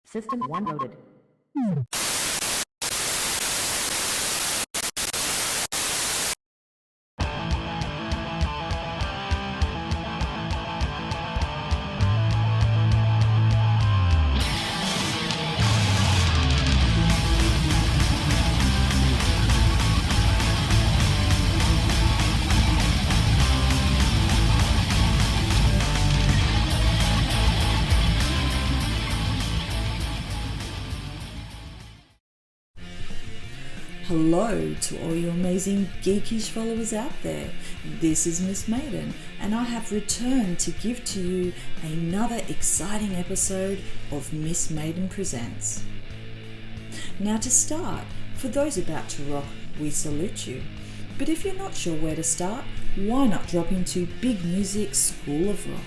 System 1 loaded. Hello to all you amazing GEEKisH followers out there. This is Miss Maiden, and I have returned to give to you another exciting episode of Miss Maiden Presents. Now to start, for those about to rock, we salute you. But if you're not sure where to start, why not drop into Big Music's School of Rock,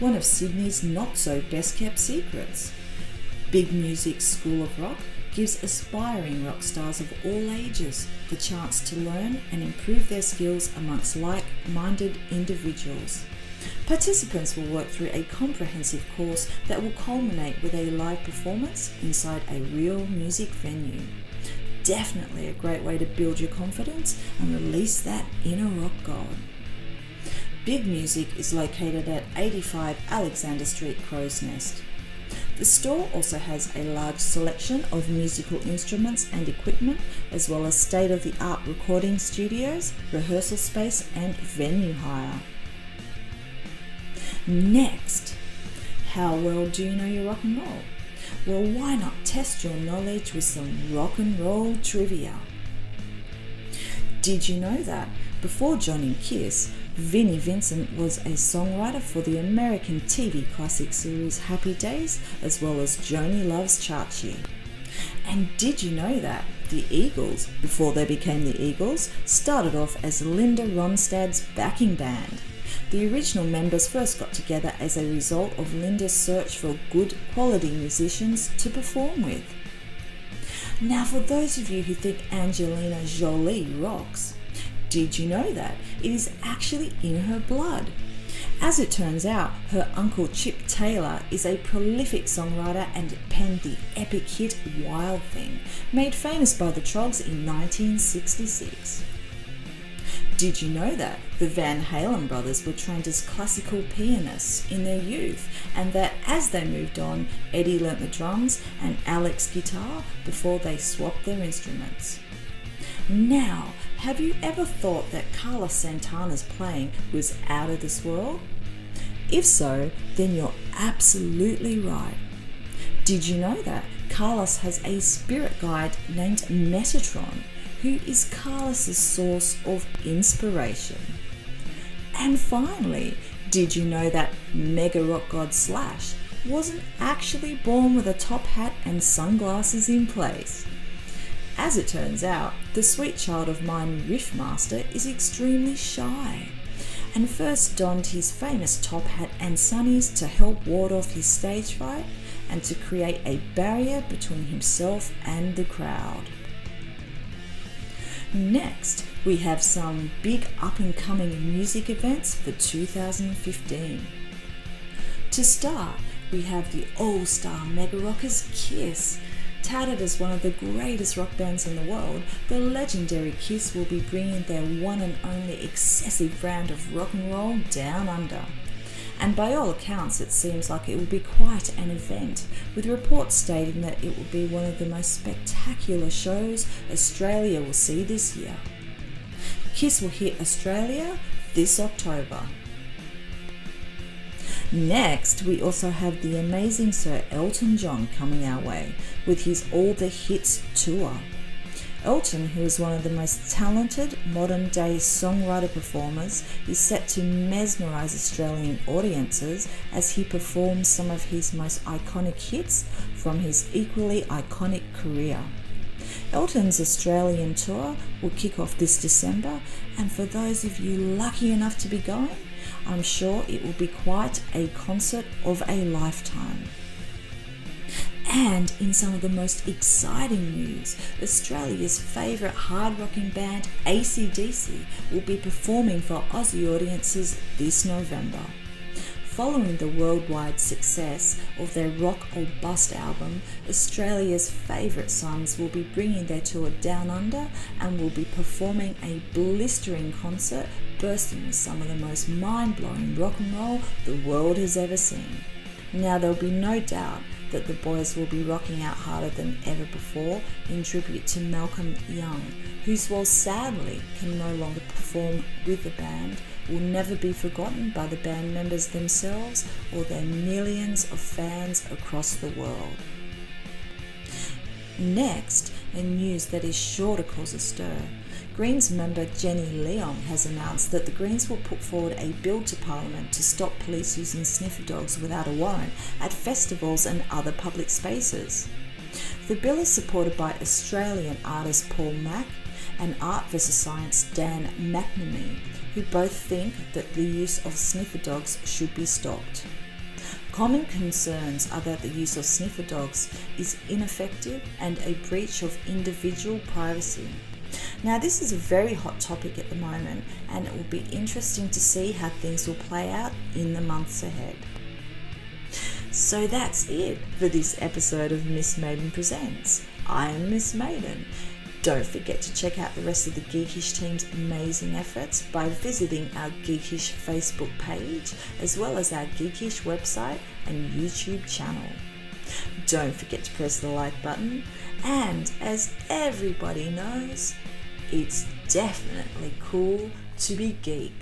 one of Sydney's not so best kept secrets. Big Music's School of Rock gives aspiring rock stars of all ages the chance to learn and improve their skills amongst like-minded individuals. Participants will work through a comprehensive course that will culminate with a live performance inside a real music venue. Definitely a great way to build your confidence and release that inner rock god. Big Music is located at 85 Alexander Street, Crow's Nest. The store also has a large selection of musical instruments and equipment, as well as state-of-the-art recording studios, rehearsal space and venue hire. Next, how well do you know your rock and roll? Well, why not test your knowledge with some rock and roll trivia? Did you know that before joining KISS, Vinnie Vincent was a songwriter for the American TV classic series Happy Days, as well as Joni Loves Chachi? And did you know that the Eagles, before they became the Eagles, started off as Linda Ronstadt's backing band? The original members first got together as a result of Linda's search for good quality musicians to perform with. Now, for those of you who think Angelina Jolie rocks, did you know that it is actually in her blood? As it turns out, her uncle Chip Taylor is a prolific songwriter and penned the epic hit Wild Thing, made famous by the Troggs in 1966. Did you know that the Van Halen brothers were trained as classical pianists in their youth, and that as they moved on, Eddie learnt the drums and Alex guitar before they swapped their instruments? Now, have you ever thought that Carlos Santana's playing was out of this world? If so, then you're absolutely right. Did you know that Carlos has a spirit guide named Metatron, who is Carlos's source of inspiration? And finally, did you know that mega rock god Slash wasn't actually born with a top hat and sunglasses in place? As it turns out, the sweet child of mine Riffmaster is extremely shy, and first donned his famous top hat and sunnies to help ward off his stage fright and to create a barrier between himself and the crowd. Next, we have some big up-and-coming music events for 2015. To start, we have the all-star mega rockers KISS. Touted as one of the greatest rock bands in the world, the legendary KISS will be bringing their one and only excessive brand of rock and roll down under. And by all accounts, it seems like it will be quite an event, with reports stating that it will be one of the most spectacular shows Australia will see this year. KISS will hit Australia this October. Next, we also have the amazing Sir Elton John coming our way with his All the Hits tour. Elton, who is one of the most talented modern-day songwriter performers, is set to mesmerise Australian audiences as he performs some of his most iconic hits from his equally iconic career. Elton's Australian tour will kick off this December, and for those of you lucky enough to be going, I'm sure it will be quite a concert of a lifetime. And in some of the most exciting news, Australia's favourite hard rocking band AC/DC will be performing for Aussie audiences this November. following the worldwide success of their Rock or Bust album, Australia's favourite sons will be bringing their tour down under and will be performing a blistering concert bursting with some of the most mind-blowing rock and roll the world has ever seen. Now, there'll be no doubt that the boys will be rocking out harder than ever before in tribute to Malcolm Young, who, while sadly can no longer perform with the band, will never be forgotten by the band members themselves or their millions of fans across the world. Next, a news that is sure to cause a stir. Greens member Jenny Leong has announced that the Greens will put forward a bill to Parliament to stop police using sniffer dogs without a warrant at festivals and other public spaces. The bill is supported by Australian artist Paul Mack and Art vs Science Dan McNamee, who both think that the use of sniffer dogs should be stopped. Common concerns are that the use of sniffer dogs is ineffective and a breach of individual privacy. Now, this is a very hot topic at the moment, and it will be interesting to see how things will play out in the months ahead. So that's it for this episode of Miss Maiden Presents. I am Miss Maiden. Don't forget to check out the rest of the GEEKisH team's amazing efforts by visiting our GEEKisH Facebook page, as well as our GEEKisH website and YouTube channel. Don't forget to press the like button, and as everybody knows, it's definitely cool to be geek.